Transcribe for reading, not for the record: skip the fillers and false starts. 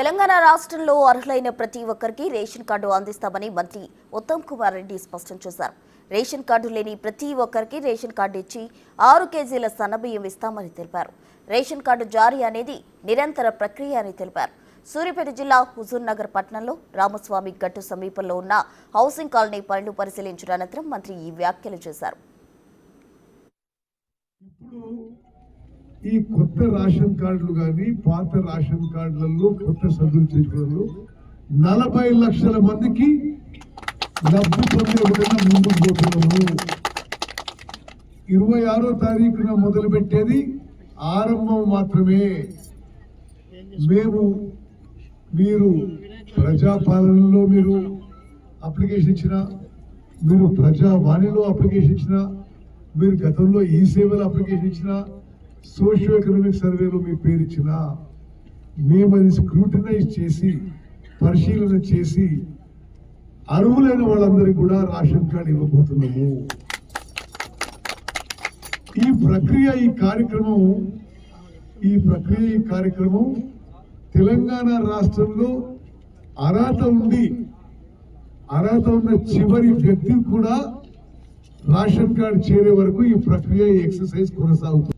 తెలంగాణ రాష్ట్రంలో అర్హులైన ప్రతి ఒక్కరికి రేషన్ కార్డు అందిస్తామని మంత్రి ఉత్తమ్ కుమార్ రెడ్డి స్పష్టం చేశారు. రేషన్ కార్డు లేని ప్రతి ఒక్కరికి రేషన్ కార్డు ఇచ్చి 6 కేజీల సన్నబియ్యం ఇస్తామని తెలిపారు. రేషన్ కార్డు జారీ అనేది నిరంతర ప్రక్రియ అని తెలిపారు. సూర్యాపేట జిల్లా హుజూర్ నగర్ పట్టణంలో రామస్వామి గట్టు సమీపంలో ఉన్న హౌసింగ్ కాలనీ పనులు పరిశీలించిన అనంతరం మంత్రి ఈ వ్యాఖ్యలు చేశారు. ఈ కొత్త రేషన్ కార్డులు కానీ పాత రేషన్ కార్డులలో కొత్త సభ్యులు చేసుకోవడంలో 40 లక్షల మందికి లబ్ధి పొందే విధంగా ముందుకు పోతున్నాము. 26వ తారీఖున మొదలుపెట్టేది ఆరంభం మాత్రమే. మీరు ప్రజాపాలనలో మీరు అప్లికేషన్ ఇచ్చినా, మీరు ప్రజావాణిలో అప్లికేషన్ ఇచ్చినా, మీరు గతంలో ఈ సేవలో అప్లికేషన్ ఇచ్చినా, సోషియో ఎకనామిక్ సర్వేలో మీ పేరు ఇచ్చినా, మేము అది స్క్రూటినైజ్ చేసి పరిశీలన చేసి అర్హులైన వాళ్ళందరికీ కూడా రేషన్ కార్డు ఇవ్వబోతున్నాము. ఈ ప్రక్రియ ఈ కార్యక్రమం తెలంగాణ రాష్ట్రంలో అర్హత ఉన్న చివరి వ్యక్తి కూడా రేషన్ కార్డు చేరే వరకు ఈ ప్రక్రియ ఎక్సర్సైజ్ కొనసాగుతుంది.